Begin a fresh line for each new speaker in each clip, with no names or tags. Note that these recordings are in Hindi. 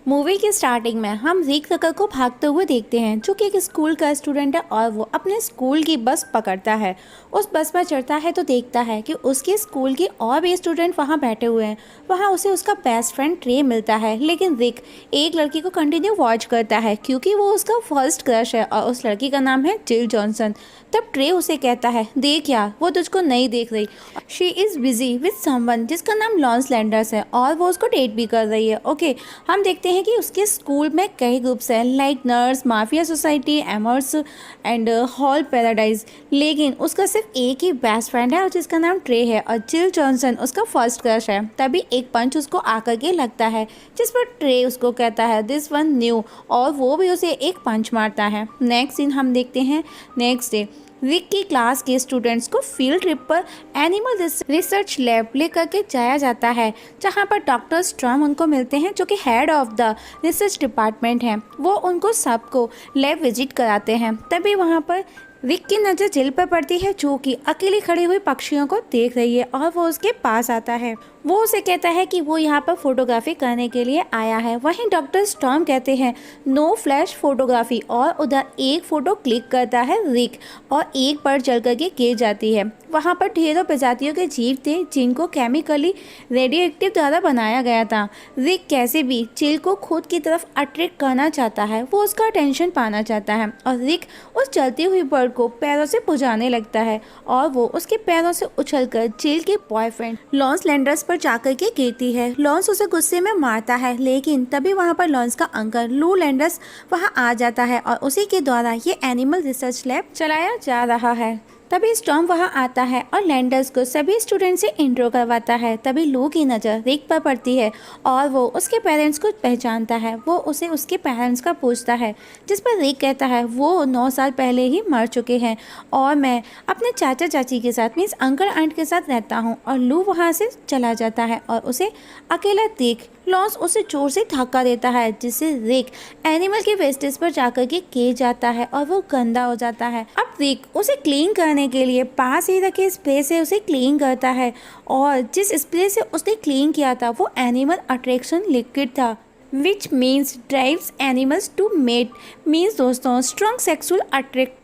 मूवी की स्टार्टिंग में हम रिक रकर को भागते हुए देखते हैं, जो कि एक स्कूल का स्टूडेंट है और वो अपने स्कूल की बस पकड़ता है। उस बस में चढ़ता है तो देखता है कि उसके स्कूल के और भी स्टूडेंट वहाँ बैठे हुए हैं। वहाँ उसे उसका बेस्ट फ्रेंड ट्रे मिलता है, लेकिन रिक एक लड़की को कंटिन्यू वॉच करता है क्योंकि वो उसका फर्स्ट क्रश है और उस लड़की का नाम है जिल जॉनसन। तब ट्रे उसे कहता है, देख यार, वो तुझको नहीं देख रही, she is busy with someone जिसका नाम लॉन्स लैंडर्स है और वो उसको डेट भी कर रही है। ओके, हम देखते हैं कि उसके स्कूल में कई ग्रुप्स हैं, लाइक नर्स, माफिया सोसाइटी, एमर्स एंड हॉल पैराडाइज, लेकिन उसका सिर्फ एक ही बेस्ट फ्रेंड है और जिसका नाम ट्रे है और जिल जॉनसन उसका फर्स्ट क्रश है। तभी एक पंच उसको आकर के लगता है, जिस पर ट्रे उसको कहता है दिस वन न्यू, और वो भी उसे एक पंच मारता है। नेक्स्ट सीन हम देखते हैं नेक्स्ट डे। रिक की क्लास के स्टूडेंट्स को फील्ड ट्रिप पर एनिमल रिसर्च लैब लेकर के जाया जाता है, जहां पर डॉक्टर स्ट्रॉम उनको मिलते हैं, जो कि head of the research department हैं। वो उनको सबको लैब विजिट कराते हैं। तभी वहां पर रिक की नज़र जिल पर पड़ती है, जो कि अकेली खड़ी हुई पक्षियों को देख रही है, और वो उसके पास आता है। वो उसे कहता है कि वो यहाँ पर फोटोग्राफी करने के लिए आया है। वहीं डॉक्टर स्टॉर्म कहते हैं नो फ्लैश फोटोग्राफी, और उधर एक फ़ोटो क्लिक करता है रिक और एक पर जल करके गिर जाती है। वहाँ पर ढेरों प्रजातियों के जीव थे जिनको केमिकली रेडियो एक्टिव द्वारा बनाया गया था। रिक कैसे भी चिल को खुद की तरफ अट्रैक्ट करना चाहता है, वो उसका अटेंशन पाना चाहता है, और रिक उस चलती हुई बर्ड को पैरों से पुजाने लगता है और वो उसके पैरों से उछलकर चिल के बॉयफ्रेंड लॉन्स लैंडर्स पर जाकर के गिरती है। लॉन्स उसे गुस्से में मारता है, लेकिन तभी वहाँ पर लॉन्स का अंकल लू लैंडर्स वहाँ आ जाता है और उसी के द्वारा ये एनिमल रिसर्च लैब चलाया जा रहा है। तभी स्टॉर्म वहाँ आता है और लैंडर्स को सभी स्टूडेंट से इंट्रो करवाता है। तभी लू की नज़र रिक पर पड़ती है और वो उसके पेरेंट्स को पहचानता है। वो उसे उसके पेरेंट्स का पूछता है, जिस पर रिक कहता है वो 9 साल पहले ही मर चुके हैं और मैं अपने चाचा चाची के साथ मीन्स अंकल आंट के साथ रहता हूँ। और लू वहाँ से चला जाता है और उसे अकेला देख लॉन्स उसे जोर से धक्का देता है, जिससे रिक एनिमल के वेस्टेज पर जाकर के गिर जाता है और वो गंदा हो जाता है। अब रिक उसे क्लीन करने के लिए पास ही रखे स्प्रे से उसे क्लीन करता है, और जिस स्प्रे से उसने क्लीन किया था वो एनिमल अट्रैक्शन लिक्विड था, which means drives animals to mate, means दोस्तों स्ट्रॉन्ग सेक्सुअल अट्रैक्ट।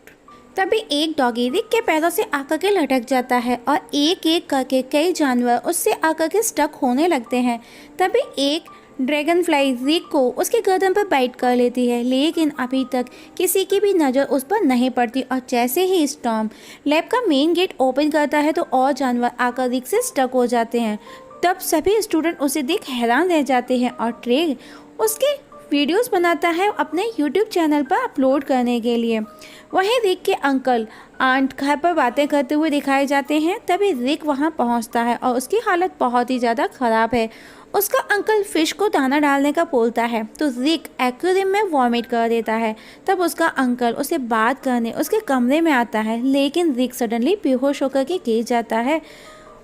तभी एक डॉगी रिक के पैरों से आकर के लटक जाता है और एक एक करके कई जानवर उससे आकर के स्टक होने लगते हैं। तभी एक ड्रैगन फ्लाई रिक को उसके गर्दन पर बाइट कर लेती है, लेकिन अभी तक किसी की भी नज़र उस पर नहीं पड़ती। और जैसे ही स्टॉर्म लैब का मेन गेट ओपन करता है तो और जानवर आकर रिक से स्टक हो जाते हैं। तब सभी स्टूडेंट उसे देख हैरान रह जाते हैं और ट्रे उसके वीडियोस बनाता है अपने यूट्यूब चैनल पर अपलोड करने के लिए। वहीं रिक के अंकल आंट घर पर बातें करते हुए दिखाए जाते हैं। तभी रिक वहां पहुंचता है और उसकी हालत बहुत ही ज़्यादा ख़राब है। उसका अंकल फिश को दाना डालने का बोलता है तो रिक एक्वेरियम में वॉमिट कर देता है। तब उसका अंकल उसे बात करने उसके कमरे में आता है, लेकिन रिक सडनली बेहोश होकर के गिर जाता है।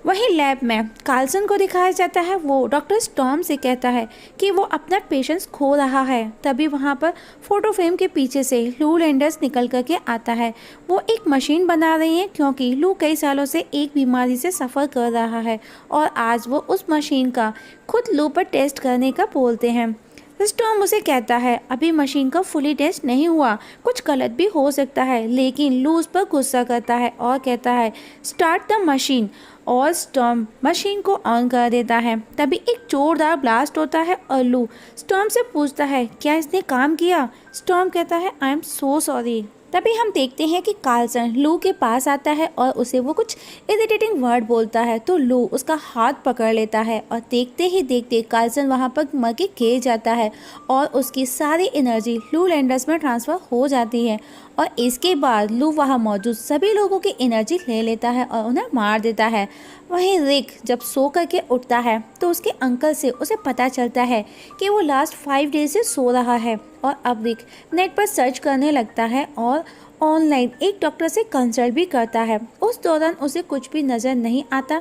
वहीं लैब में कार्लसन को दिखाया जाता है। वो डॉक्टर स्टॉर्म से कहता है कि वो अपना पेशेंस खो रहा है। तभी वहाँ पर फोटो फ्रेम के पीछे से लू लैंडर्स निकल करके आता है। वो एक मशीन बना रही है क्योंकि लू कई सालों से एक बीमारी से सफ़र कर रहा है और आज वो उस मशीन का खुद लू पर टेस्ट करने का बोलते हैं। स्टॉर्म उसे कहता है अभी मशीन का फुली टेस्ट नहीं हुआ, कुछ गलत भी हो सकता है, लेकिन लू उस पर गुस्सा करता है और कहता है स्टार्ट द मशीन, और स्टॉर्म मशीन को ऑन कर देता है। तभी एक जोरदार ब्लास्ट होता है और लू स्टॉर्म से पूछता है क्या इसने काम किया। स्टॉर्म कहता है आई एम सो सॉरी। तभी हम देखते हैं कि कार्लसन लू के पास आता है और उसे वो कुछ इरिटेटिंग वर्ड बोलता है, तो लू उसका हाथ पकड़ लेता है और देखते ही देखते कार्लसन वहाँ पर मर के गिर जाता है और उसकी सारी एनर्जी लू लैंडर्स में ट्रांसफ़र हो जाती है। और इसके बाद लू वहाँ मौजूद सभी लोगों की एनर्जी ले लेता है और उन्हें मार देता है। वहीं रिक जब सो करके उठता है तो उसके अंकल से उसे पता चलता है कि वो लास्ट 5 डेज से सो रहा है, और अब रिक नेट पर सर्च करने लगता है और ऑनलाइन एक डॉक्टर से कंसल्ट भी करता है। उस दौरान उसे कुछ भी नज़र नहीं आता।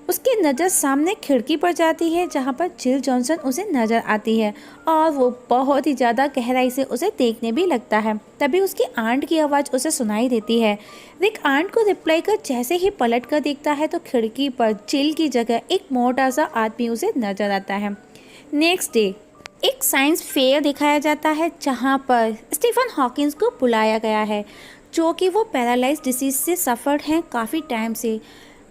उसकी नज़र सामने खिड़की पर जाती है जहाँ पर जिल जॉनसन उसे नज़र आती है और वो बहुत ही ज़्यादा गहराई से उसे देखने भी लगता है। तभी उसकी आंट की आवाज़ उसे सुनाई देती है। रिक आंट को रिप्लाई कर जैसे ही पलट कर देखता है तो खिड़की पर जिल की जगह एक मोटा सा आदमी उसे नज़र आता है। नेक्स्ट डे एक साइंस फेयर दिखाया जाता है जहाँ पर स्टीफन हॉकिंस को बुलाया गया है, जो कि वो पैरालाइज डिसीज से सफ़र हैं काफ़ी टाइम से।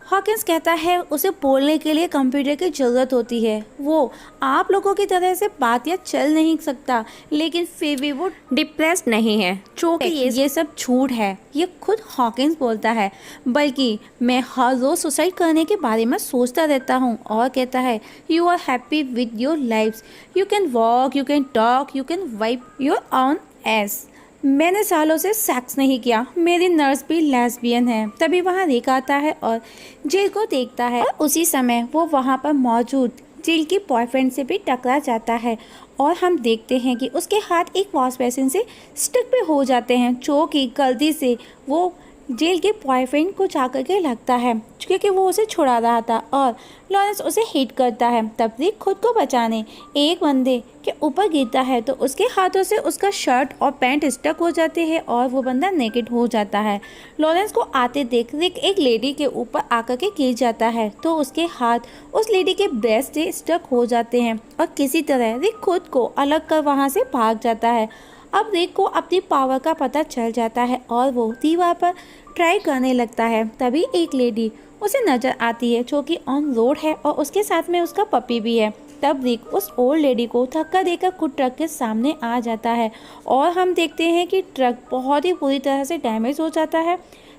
हॉकिंस कहता है उसे बोलने के लिए कंप्यूटर की ज़रूरत होती है, वो आप लोगों की तरह से बात या चल नहीं सकता, लेकिन फिर भी वो डिप्रेस्ड नहीं है, जो कि ये सब झूठ है। ये खुद हॉकिंस बोलता है, बल्कि मैं हर रोज़ सुसाइड करने के बारे में सोचता रहता हूँ। और कहता है you are happy with your life, you can walk, you can talk, you can wipe your own ass. मैंने सालों से सेक्स नहीं किया, मेरी नर्स भी लेस्बियन है। तभी वहाँ रिक आता है और जिल को देखता है, और उसी समय वो वहाँ पर मौजूद जिल की बॉयफ्रेंड से भी टकरा जाता है। और हम देखते हैं कि उसके हाथ एक वॉश बेसिन से स्टिक पे हो जाते हैं, जो कि गलती से वो जेल के बॉयफ्रेंड को जाकर के लगता है, क्योंकि वो उसे छुड़ा रहा था और लॉरेंस उसे हिट करता है। तब रिक खुद को बचाने एक बंदे के ऊपर गिरता है, तो उसके हाथों से उसका शर्ट और पैंट स्टक हो जाते हैं और वो बंदा नेकेड हो जाता है। लॉरेंस को आते देख रिक एक लेडी के ऊपर आकर के गिर जाता है, तो उसके हाथ उस लेडी के ब्रेस्ट से स्टक हो जाते हैं और किसी तरह रिक खुद को अलग कर वहाँ से भाग जाता है। अब रिक को अपनी पावर का पता चल जाता है और वो दीवार पर ट्राई करने लगता है। तभी एक लेडी उसे नज़र आती है, जो कि ऑन रोड है और उसके साथ में उसका पपी भी है। तब रिक उस ओल्ड लेडी को धक्का देकर खुद ट्रक के सामने आ जाता है और हम देखते हैं कि ट्रक बहुत ही बुरी तरह से डैमेज हो जाता है।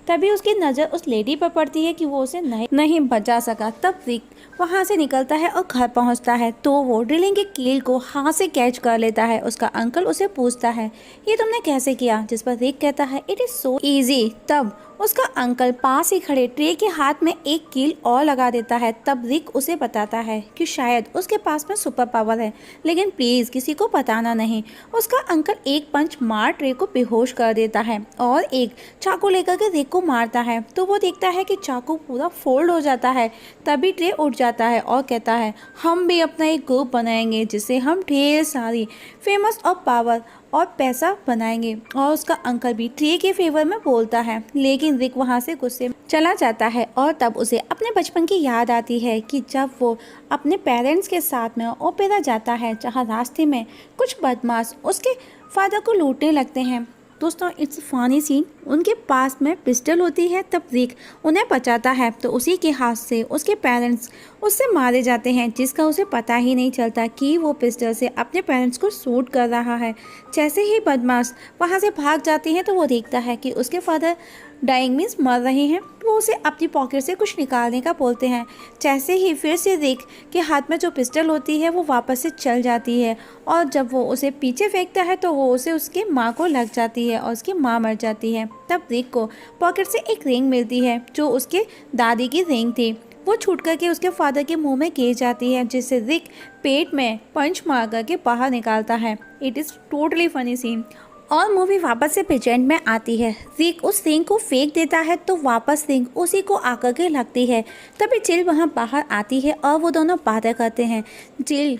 तभी उसकी नज़र उस लेडी पर पड़ती है कि वो उसे नहीं बचा सका। तब रिक वहाँ से निकलता है और घर पहुँचता है, तो वो ड्रिलिंग के कील को हाथ से कैच कर लेता है। उसका अंकल उसे पूछता है ये तुमने कैसे किया, जिस पर रिक कहता है इट इज़ सो ईजी। तब उसका अंकल पास ही खड़े ट्रे के हाथ में एक कील और लगा देता है। तब रिक उसे बताता है कि शायद उसके पास में सुपर पावर है, लेकिन प्लीज़ किसी को बताना नहीं। उसका अंकल एक पंच मार ट्रे को बेहोश कर देता है और एक चाकू लेकर के रिक को मारता है, तो वो देखता है कि चाकू पूरा फोल्ड हो जाता है। तभी ट्रे उठ जाता है और कहता है हम भी अपना एक ग्रुप बनाएंगे, जिससे हम ढेर सारी फेमस और पावर और पैसा बनाएंगे। और उसका अंकल भी ट्रे के फेवर में बोलता है, लेकिन रिक वहाँ से गुस्से में चला जाता है। और तब उसे अपने बचपन की याद आती है कि जब वो अपने पेरेंट्स के साथ में ओपेरा जाता है, जहाँ रास्ते में कुछ बदमाश उसके फादर को लूटने लगते हैं। दोस्तों इट्स फनी सीन, उनके पास में पिस्टल होती है। तब रिक उन्हें बचाता है, तो उसी के हाथ से उसके पेरेंट्स उससे मारे जाते हैं, जिसका उसे पता ही नहीं चलता कि वो पिस्टल से अपने पेरेंट्स को शूट कर रहा है। जैसे ही बदमाश वहाँ से भाग जाते हैं, तो वो देखता है कि उसके फादर डाइंग मीन्स मर रहे हैं। वो उसे अपनी पॉकेट से कुछ निकालने का बोलते हैं। जैसे ही फिर से रिक के हाथ में जो पिस्टल होती है वो वापस से चल जाती है, और जब वो उसे पीछे फेंकता है तो वो उसे उसके माँ को लग जाती है और उसकी माँ मर जाती है। तब रिक को पॉकेट से एक रिंग मिलती है, जो उसके दादी की रिंग थी। वो छूट करके उसके फादर के मुंह में गिर जाती है, जिससे रिक पेट में पंच मार करके बाहर निकालता है। It is totally funny scene. और मूवी वापस से प्रेजेंट में आती है। रिक उस रिंग को फेंक देता है, तो वापस रिंग उसी को आकर के लगती है। तभी जिल वहाँ बाहर आती है और वो दोनों बातें करते हैं। जिल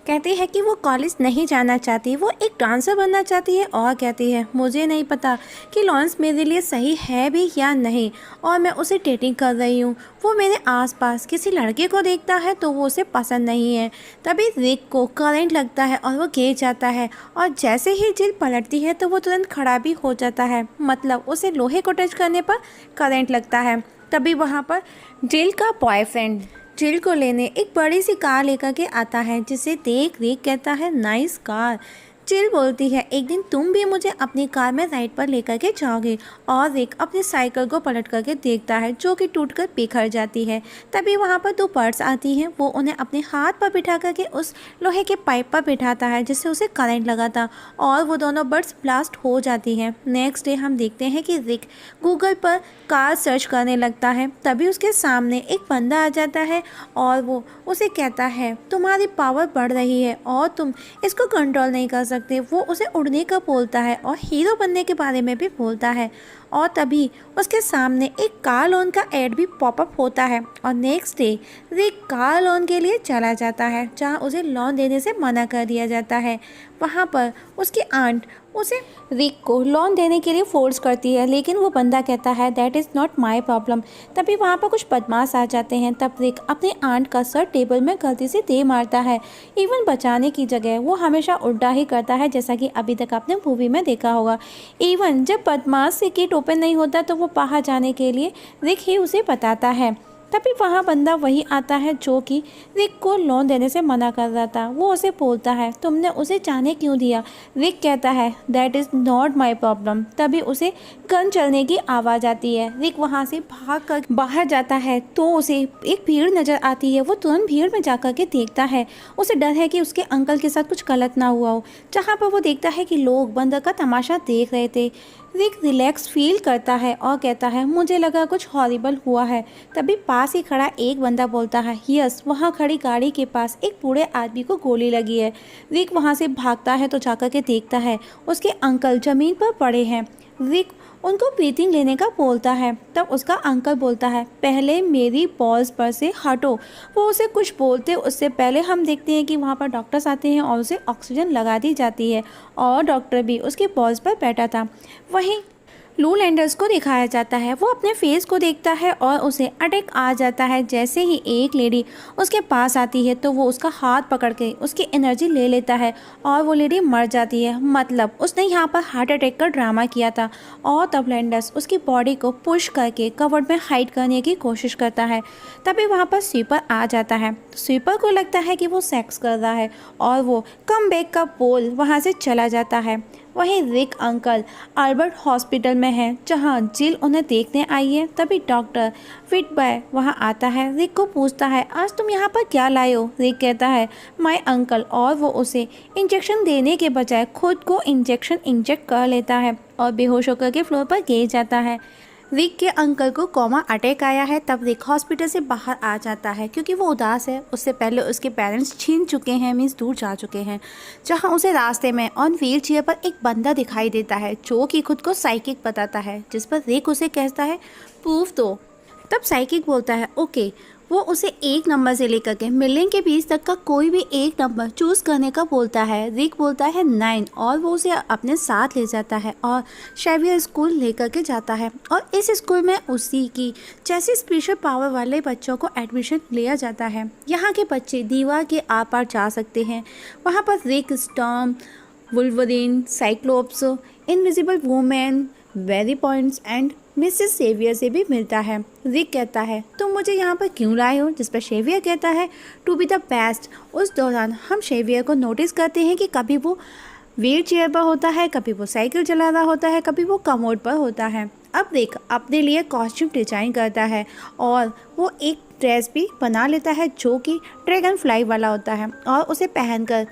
कहती है कि वो कॉलेज नहीं जाना चाहती, वो एक डांसर बनना चाहती है, और कहती है मुझे नहीं पता कि लॉरेंस मेरे लिए सही है भी या नहीं, और मैं उसे डेटिंग कर रही हूँ। वो मेरे आसपास किसी लड़के को देखता है तो वो उसे पसंद नहीं है। तभी रिक को करंट लगता है और वो गिर जाता है, और जैसे ही जिल पलटती है तो वो तुरंत खड़ा भी हो जाता है, मतलब उसे लोहे को टच करने पर करंट लगता है। तभी वहाँ पर जिल का बॉयफ्रेंड जिल को लेने एक बड़ी सी कार लेकर के आता है, जिसे देख रिक कहता है नाइस कार। जिल बोलती है एक दिन तुम भी मुझे अपनी कार में राइड पर लेकर के जाओगे, और रिक अपनी साइकिल को पलट करके देखता है, जो कि टूटकर बिखर जाती है। तभी वहाँ पर दो बर्ड्स आती हैं, वो उन्हें अपने हाथ पर बिठा करके उस लोहे के पाइप पर बिठाता है, जिससे उसे करंट लगा था, और वो दोनों बर्ड्स ब्लास्ट हो जाती हैं। नेक्स्ट डे हम देखते हैं कि रिक गूगल पर कार सर्च करने लगता है। तभी उसके सामने एक बंदा आ जाता है और वो उसे कहता है तुम्हारी पावर बढ़ रही है और तुम इसको कंट्रोल नहीं कर सकते। वो उसे उड़ने का बोलता है और हीरो बनने के बारे में भी बोलता है। और तभी उसके सामने एक कार लोन का ऐड भी पॉपअप होता है, और नेक्स्ट डे रिक कार लोन के लिए चला जाता है, जहाँ उसे लोन देने से मना कर दिया जाता है। वहाँ पर उसकी आंट उसे रिक को लोन देने के लिए फोर्स करती है, लेकिन वो बंदा कहता है that is not my problem. तभी वहाँ पर कुछ बदमाश आ जाते हैं। तब रिक अपने आंट का सर टेबल में गलती से दे मारता है। इवन बचाने की जगह वो हमेशा उल्टा ही करता है, जैसा कि अभी तक आपने मूवी में देखा होगा। इवन जब बदमाश से गेट ओपन नहीं होता तो वो बाहर जाने के लिए रिक ही उसे बताता है। तभी वहाँ बंदा वही आता है जो कि रिक को लोन देने से मना कर रहा था। वो उसे बोलता है तुमने उसे जाने क्यों दिया। रिक कहता है that is not my problem. तभी उसे गन चलने की आवाज़ आती है। रिक वहाँ से भाग कर बाहर जाता है तो उसे एक भीड़ नज़र आती है। वो तुरंत भीड़ में जा कर के देखता है। उसे डर है कि उसके अंकल के साथ कुछ गलत ना हुआ हो। जहाँ पर वो देखता है कि लोग बंदर का तमाशा देख रहे थे। रिक रिलैक्स फील करता है और कहता है मुझे लगा कुछ हॉरिबल हुआ है। तभी पास ही खड़ा एक बंदा बोलता है यस, वहाँ खड़ी गाड़ी के पास एक बूढ़े आदमी को गोली लगी है। रिक वहाँ से भागता है तो जाकर के देखता है उसके अंकल ज़मीन पर पड़े हैं। रिक उनको ब्रीथिंग लेने का बोलता है। तब उसका अंकल बोलता है पहले मेरी बॉल्स पर से हटो। वो उसे कुछ बोलते उससे पहले हम देखते हैं कि वहाँ पर डॉक्टर्स आते हैं और उसे ऑक्सीजन लगा दी जाती है और डॉक्टर भी उसके बॉल्स पर बैठा था। वहीं लू लैंडर्स को दिखाया जाता है। वो अपने फेस को देखता है और उसे अटैक आ जाता है। जैसे ही एक लेडी उसके पास आती है तो वो उसका हाथ पकड़ के उसकी एनर्जी ले लेता है और वो लेडी मर जाती है। मतलब उसने यहाँ पर हार्ट अटैक का ड्रामा किया था। और तब लैंडर्स उसकी बॉडी को पुश करके कवर्ड में हाइड करने की कोशिश करता है। तभी वहाँ पर स्वीपर आ जाता है। स्वीपर को लगता है कि वो सेक्स कर रहा है और वो कम बैक का बोल वहाँ से चला जाता है। वहीं रिक अंकल अल्बर्ट हॉस्पिटल में है जहां जिल उन्हें देखने आई है। तभी डॉक्टर फिटबॉय वहां आता है। रिक को पूछता है आज तुम यहाँ पर क्या लाए हो। रिक कहता है माय अंकल, और वो उसे इंजेक्शन देने के बजाय खुद को इंजेक्शन इंजेक्ट कर लेता है और बेहोश होकर के फ्लोर पर गिर जाता है। रिक के अंकल को कोमा अटैक आया है। तब रिक हॉस्पिटल से बाहर आ जाता है क्योंकि वो उदास है। उससे पहले उसके पेरेंट्स छीन चुके हैं, मीन्स दूर जा चुके हैं। जहां उसे रास्ते में ऑन व्हील चेयर पर एक बंदा दिखाई देता है जो कि खुद को साइकिक बताता है, जिस पर रिक उसे कहता है प्रूफ दो। तब साइकिक बोलता है ओके। वो उसे एक नंबर से लेकर के मिलियन के 20 तक का कोई भी एक नंबर चूज़ करने का बोलता है। रिक बोलता है 9 और वो उसे अपने साथ ले जाता है और शेवियर स्कूल लेकर के जाता है। और इस स्कूल में उसी की जैसे स्पेशल पावर वाले बच्चों को एडमिशन लिया जाता है। यहाँ के बच्चे दीवार के आर पार जा सकते हैं। वहाँ पर Rick Storm, Wolverine, Cyclops, invisible women, very points and Mrs Xavier से भी मिलता है। रिक कहता है तुम मुझे यहाँ पर क्यों लाए हो, जिस पर शेवियर कहता है टू बी द बेस्ट। उस दौरान हम शेवियर को नोटिस करते हैं कि कभी वो व्हील चेयर पर होता है, कभी वो साइकिल चला रहा होता है, कभी वो कमोड पर होता है। अब रिक अपने लिए कॉस्ट्यूम डिजाइन करता है और वो एक ड्रेस भी बना लेता है जो कि ड्रैगन फ्लाई वाला होता है और उसे पहनकर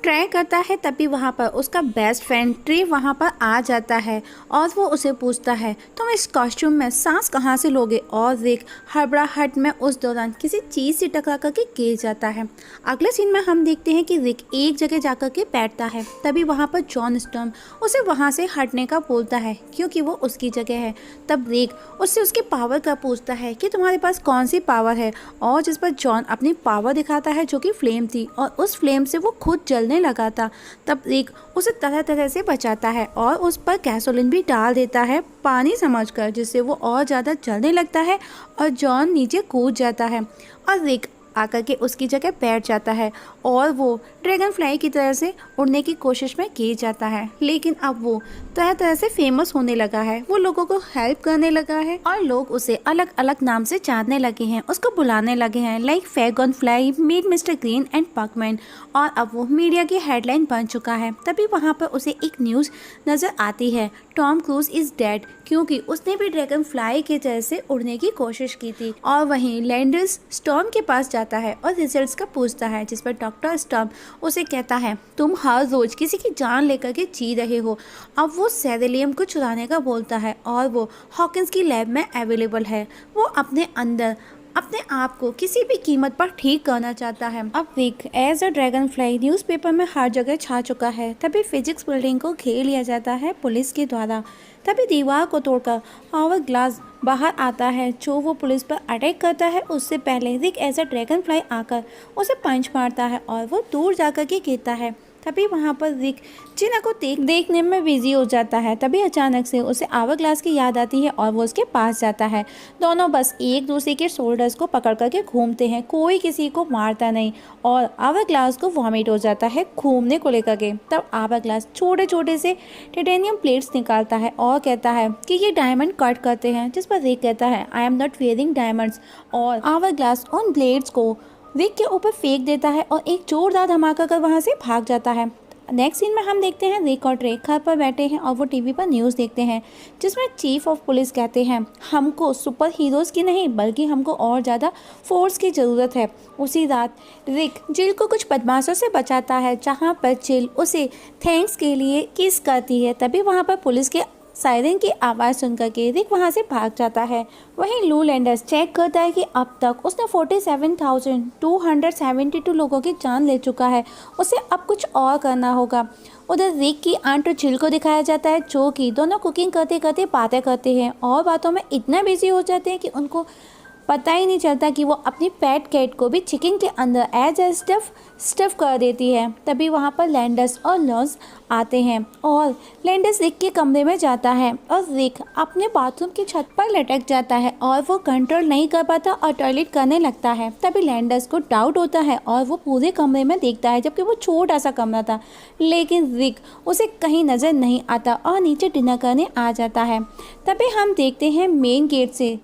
ट्राई करता है। तभी वहाँ पर उसका बेस्ट फ्रेंड ट्री वहाँ पर आ जाता है और वो उसे पूछता है तुम इस कॉस्ट्यूम में सांस कहाँ से लोगे। और रिक हड़बड़ाहट में उस दौरान किसी चीज़ से टकरा करके गिर जाता है। अगले सीन में हम देखते हैं कि रिक एक जगह जाकर के बैठता है। तभी वहाँ पर जॉन स्टॉर्म उसे वहाँ से हटने का बोलता है क्योंकि वो उसकी जगह है। तब रिक उससे उसके पावर का पूछता है कि तुम्हारे पास कौन सी पावर है, और जिस पर जॉन अपनी पावर दिखाता है जो कि फ्लेम थी और उस फ्लेम से वो खुद जलने लगा था। तब रिक उसे तरह तरह से बचाता है और उस पर गैसोलीन भी डाल देता है पानी समझकर, जिससे वो और ज़्यादा जलने लगता है और जॉन नीचे कूद जाता है और रिक आकर के उसकी जगह बैठ जाता है और वो ड्रैगन फ्लाई की तरह से उड़ने की कोशिश में गिर जाता है। लेकिन अब वो तरह तरह से फेमस होने लगा है, वो लोगों को हेल्प करने लगा है और लोग उसे अलग अलग नाम से जानने लगे हैं, उसको बुलाने लगे हैं लाइक फैगन fly, meet mister Green and Pacman. और अब वो मीडिया की हेडलाइन बन चुका है। तभी वहाँ पर उसे एक न्यूज़ नज़र आती है टॉम क्रूज इज़ डेड, क्योंकि उसने भी ड्रैगन फ्लाई के जैसे उड़ने की कोशिश की थी। और वहीं लैंडर्स स्टॉर्म के पास जाता है और रिजल्ट्स का पूछता है, जिस पर डॉक्टर स्टॉर्म उसे कहता है तुम हर रोज किसी की जान लेकर के जी रहे हो। अब वो सेरेलियम को चुराने का बोलता है और वो हॉकिंस की लैब में अवेलेबल है। वो अपने अंदर अपने आप को किसी भी कीमत पर ठीक करना चाहता है। अब Rick as a dragon fly newspaper में हर जगह छा चुका है। तभी फिजिक्स बिल्डिंग को घेर लिया जाता है पुलिस के द्वारा। तभी दीवार को तोड़कर हावर ग्लास बाहर आता है जो वो पुलिस पर अटैक करता है। उससे पहले रिक एज अ ड्रैगन फ्लाई आकर उसे पंच मारता है और वो दूर जाकर के गिरता है। तभी वहाँ पर रिक जिना को देखने में बिजी हो जाता है। तभी अचानक से उसे आवर-ग्लास की याद आती है और वो उसके पास जाता है। दोनों बस एक दूसरे के शोल्डर्स को पकड़ करके घूमते हैं, कोई किसी को मारता नहीं और आवर-ग्लास को वॉमिट हो जाता है घूमने को लेकर के। तब आवर-ग्लास छोटे छोटे से टाइटेनियम प्लेट्स निकालता है और कहता है कि ये डायमंड कट करते हैं, जिस पर रिक कहता है I am not wearing diamonds, और आवर-ग्लास उन ब्लेड्स को रिक के ऊपर फेंक देता है और एक जोरदार धमाका कर वहाँ से भाग जाता है। नेक्स्ट सीन में हम देखते हैं रिक और ट्रे घर पर बैठे हैं और वो टीवी पर न्यूज़ देखते हैं, जिसमें चीफ ऑफ पुलिस कहते हैं हमको सुपर हीरोज़ की नहीं बल्कि हमको और ज़्यादा फोर्स की ज़रूरत है। उसी रात रिक जिल को कुछ बदमाशों से बचाता है, जहाँ पर जिल उसे थैंक्स के लिए किस करती है। तभी वहाँ पर पुलिस के सायरन की आवाज़ सुनकर के रिक वहाँ से भाग जाता है। वहीं लू लैंडर्स चेक करता है कि अब तक उसने 47,272 लोगों की जान ले चुका है, उसे अब कुछ और करना होगा। उधर रिक की आंट और जिल को दिखाया जाता है, जो कि दोनों कुकिंग करते करते बातें करते हैं और बातों में इतना बिजी हो जाते हैं कि उनको पता ही नहीं चलता कि वो अपनी पेट कैट को भी चिकन के अंदर एज ए स्टफ कर देती है। तभी वहाँ पर लैंडर्स और लॉस आते हैं और लैंडर्स रिक के कमरे में जाता है और रिक अपने बाथरूम की छत पर लटक जाता है और वो कंट्रोल नहीं कर पाता और टॉयलेट करने लगता है। तभी लैंडर्स को डाउट होता है और वो पूरे कमरे में देखता है, जबकि वो छोटा सा कमरा था, लेकिन रिक उसे कहीं नज़र नहीं आता और नीचे डिनर करने आ जाता है। तभी हम देखते हैं मेन गेट से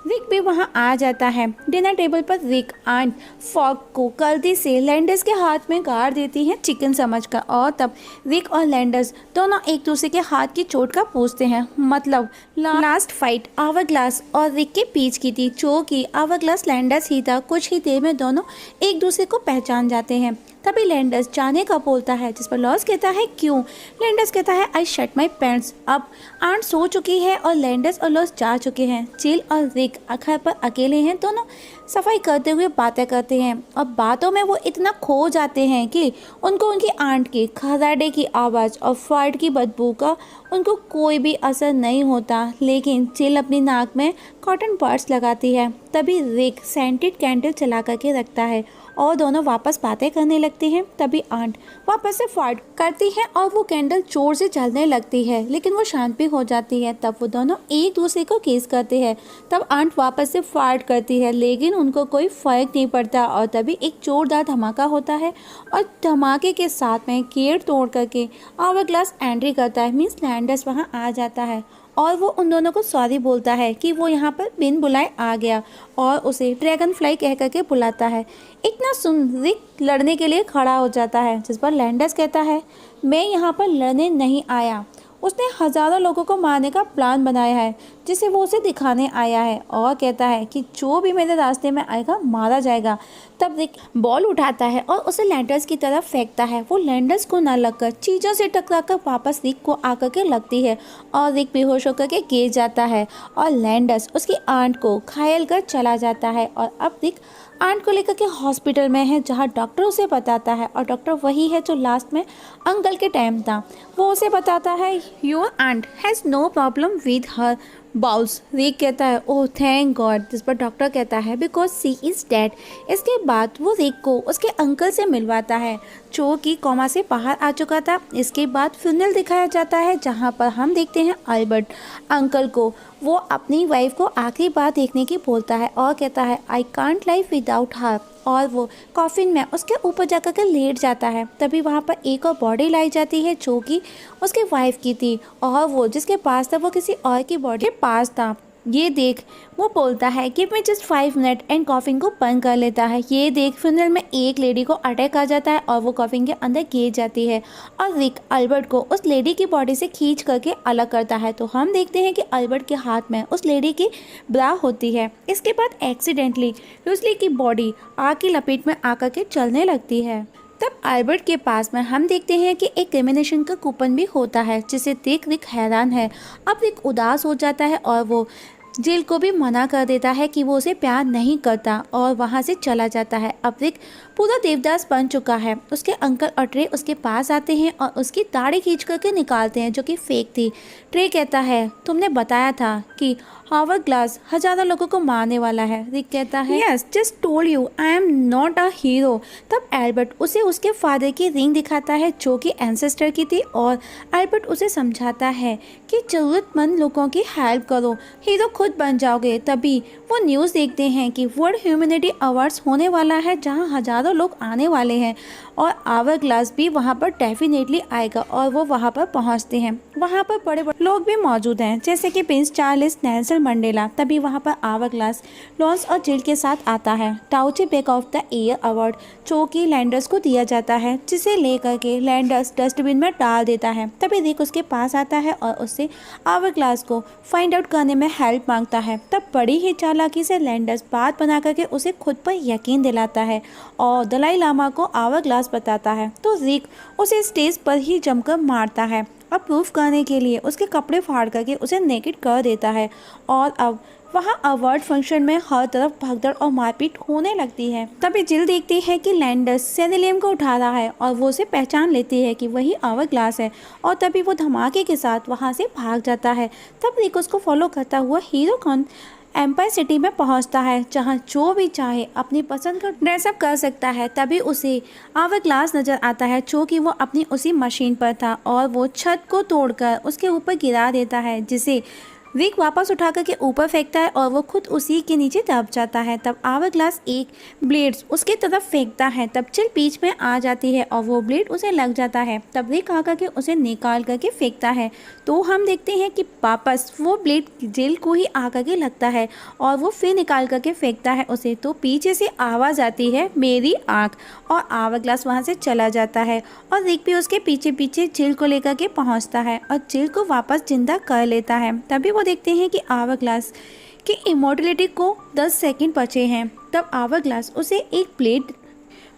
रिक भी वहां आ जाता है। डिनर टेबल पर रिक आंट फॉक को गलती से लैंडर्स के हाथ में गाड़ देती हैं चिकन समझकर, और तब रिक और लैंडर्स दोनों एक दूसरे के हाथ की चोट का पूछते हैं। मतलब लास्ट फाइट आवर-ग्लास और रिक के बीच की थी, जो कि आवर-ग्लास लैंडर्स ही था। कुछ ही देर में दोनों एक दूसरे को पहचान जाते हैं। तभी लैंडर्स जाने का बोलता है, जिस पर लॉस कहता है क्यों। लैंडर्स कहता है आई शट माई पैंट्स। अब आंट सो चुकी है और लैंडर्स और लॉस जा चुके हैं। जिल और रिक घर पर अकेले हैं, दोनों सफाई करते हुए बातें करते हैं और बातों में वो इतना खो जाते हैं कि उनको उनकी आंट की खर्राटे की आवाज़ और फार्ट की बदबू का उनको कोई भी असर नहीं होता। लेकिन जिल अपनी नाक में कॉटन बड्स लगाती है। तभी रिक सेंटेड कैंडल चला करके रखता है और दोनों वापस बातें करने लगते हैं। तभी आंट वापस से फार्ट करती है और वो कैंडल जोर से जलने लगती है, लेकिन वो शांत भी हो जाती है। तब वो दोनों एक दूसरे को किस करते हैं। तब आंट वापस से फार्ट करती है, लेकिन उनको कोई फर्क नहीं पड़ता और तभी एक जोरदार धमाका होता है और धमाके के साथ में गेट तोड़ करके आवर-ग्लास एंट्री करता है। मीन्स लैंडर्स वहाँ आ जाता है और वो उन दोनों को सॉरी बोलता है कि वो यहाँ पर बिन बुलाए आ गया और उसे ड्रैगन फ्लाई कह करके बुलाता है। इतना सुन रिक लड़ने के लिए खड़ा हो जाता है, जिस पर लैंडर्स कहता है मैं यहाँ पर लड़ने नहीं आया, उसने हज़ारों लोगों को मारने का प्लान बनाया है जिसे वो उसे दिखाने आया है, और कहता है कि जो भी मेरे रास्ते में आएगा मारा जाएगा। तब रिक बॉल उठाता है और उसे लैंडर्स की तरफ फेंकता है। वो लैंडर्स को ना लगकर चीज़ों से टकराकर वापस रिक को आकर के लगती है और रिक बेहोश होकर के गिर जाता है और लैंडर्स उसकी आंट को घायल कर चला जाता है। और अब रिक आंट को लेकर के हॉस्पिटल में है, जहाँ डॉक्टर उसे बताता है और डॉक्टर वही है जो लास्ट में अंकल के टाइम था। वो उसे बताता है your aunt has no problem with her bowls. Rick कहता है ओह थैंक गॉड, जिस पर डॉक्टर कहता है बिकॉज सी इज़ डेड। इसके बाद वो रिक को उसके अंकल से मिलवाता है जो कि कोमा से बाहर आ चुका था। इसके बाद फ्यूनरल दिखाया जाता है, जहाँ पर हम देखते हैं अल्बर्ट अंकल को वो अपनी वाइफ को आखिरी बार देखने की बोलता है और कहता है I can't live without her, और वो कॉफिन में उसके ऊपर जाकर के लेट जाता है। तभी वहाँ पर एक और बॉडी लाई जाती है जो कि उसकी वाइफ की थी और वो जिसके पास था वो किसी और की बॉडी के पास था। ये देख वो बोलता है give me just 5 minute and coffin को बंद कर लेता है। ये देख फ्यूनरल में एक लेडी को अटैक आ जाता है और वो कॉफिन के अंदर गिर जाती है और रिक अल्बर्ट को उस लेडी की बॉडी से खींच करके अलग करता है। तो हम देखते हैं कि अल्बर्ट के हाथ में उस लेडी की ब्रा होती है। इसके बाद एक्सीडेंटली रूसली की बॉडी आग की लपेट में आकर के चलने लगती है। तब अल्बर्ट के पास में हम देखते हैं कि एक लेमिनेशन का कूपन भी होता है, जिसे देख रिक हैरान है। अब रिक उदास हो जाता है और वो जिल को भी मना कर देता है कि वो उसे प्यार नहीं करता और वहाँ से चला जाता है। अब रिक पूरा देवदास बन चुका है। उसके अंकल और ट्रे उसके पास आते हैं और उसकी दाढ़ी खींच करके निकालते हैं जो कि फेक थी। ट्रे कहता है तुमने बताया था कि हावर्ड ग्लास हजारों लोगों को मारने वाला है। रिक कहता है yes just told you I am not a hero. तब एल्बर्ट उसे उसके फादर की रिंग दिखाता है जो कि एंसेस्टर की थी, और एल्बर्ट उसे समझाता है कि जरूरतमंद लोगों की हेल्प करो, हीरो खुद बन जाओगे। तभी वो न्यूज़ देखते हैं कि वर्ल्ड ह्यूमैनिटी अवार्ड्स होने वाला है जहां हजारों लोग आने वाले हैं, और आवर ग्लास भी वहां पर डेफिनेटली आएगा। और वो वहां पर पहुंचते हैं। वहां पर बड़े बड़े लोग भी मौजूद हैं जैसे कि प्रिंस चार्ल्स, नेल्सन मंडेला। तभी वहां पर आवर ग्लास लॉन्स और जिल के साथ आता है। Touche back of the year award जो कि लैंडर्स को दिया जाता है, जिसे लेकर के लैंडर्स डस्टबिन में डाल देता है। तभी रिक उसके पास आता है और उससे आवर ग्लास को फाइंड आउट करने में हेल्प मांगता है। तब बड़ी ही चालाकी से लैंडर्स बात बना करके उसे खुद पर यकीन दिलाता है और दलाई लामा को आवर ग्लास बताता है। तो रिक उसे स्टेज पर ही जमकर मारता है। अब प्रूफ करने के लिए उसके कपड़े फाड़ करके उसे नेकेड कर देता है। और अब वहाँ अवार्ड फंक्शन में हर तरफ भगदड़ और मारपीट होने लगती है। तभी जिल देखती है कि लैंडर्स सेरेलियम को उठा रहा है और वो उसे पहचान लेती है कि वही आवर ग्लास है, और तभी वो धमाके के साथ वहाँ से भाग जाता है। तब रिक उसको फॉलो करता हुआ हीरो कॉन एम्पायर सिटी में पहुंचता है, जहां जो भी चाहे अपनी पसंद का ड्रेसअप कर सकता है। तभी उसे आवर ग्लास नज़र आता है जो कि वो अपनी उसी मशीन पर था, और वो छत को तोड़कर उसके ऊपर गिरा देता है, जिसे रिक वापस उठा कर के ऊपर फेंकता है और वो खुद उसी के नीचे दब जाता है। तब आवर ग्लास एक ब्लेड्स उसकी तरफ फेंकता है। तब चिल बीच में आ जाती है और वो ब्लेड उसे लग जाता है। तब रिक आकर के उसे निकाल करके फेंकता है। तो हम देखते हैं कि वापस वो ब्लेड जिल को ही आकर के लगता है और वो फिर निकाल करके फेंकता है उसे। तो पीछे से आवाज़ आती है मेरी आँख, और आवर ग्लास वहाँ से चला जाता है। और रिक भी उसके पीछे पीछे जिल को लेकर के पहुँचता है और जिल को वापस जिंदा कर लेता है। तभी वो देखते हैं कि आवर ग्लास की इमोर्टलिटी को 10 सेकंड बचे हैं। तब आवर ग्लास उसे एक प्लेट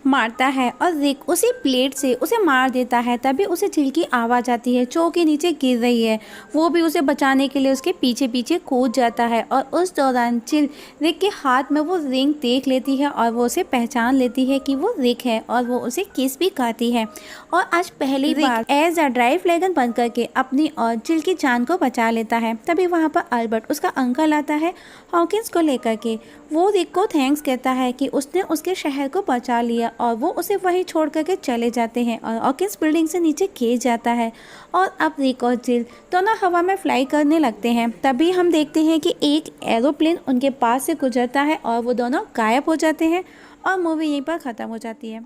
मारता है और रिक उसी प्लेट से उसे मार देता है। तभी उसे चिल की आवाज़ आती है जो कि नीचे गिर रही है। वो भी उसे बचाने के लिए उसके पीछे पीछे कूद जाता है, और उस दौरान चिल रिक के हाथ में वो रिंग देख लेती है और वो उसे पहचान लेती है कि वो रिक है, और वो उसे किस भी करती है। और आज पहली बार एज अ ड्राइव लेगन बन करके अपनी और चिल की जान को बचा लेता है। तभी वहाँ पर अल्बर्ट उसका अंकल आता है हॉकिंस को लेकर के। वो रिक को थैंक्स कहता है कि उसने उसके शहर को बचा लिया, और वो उसे वहीं छोड़ करके चले जाते हैं और हॉकिंस बिल्डिंग से नीचे गिर जाता है। और अब रिक और जिल दोनों हवा में फ्लाई करने लगते हैं। तभी हम देखते हैं कि एक एरोप्लेन उनके पास से गुजरता है और वो दोनों गायब हो जाते हैं, और मूवी यहीं पर ख़त्म हो जाती है।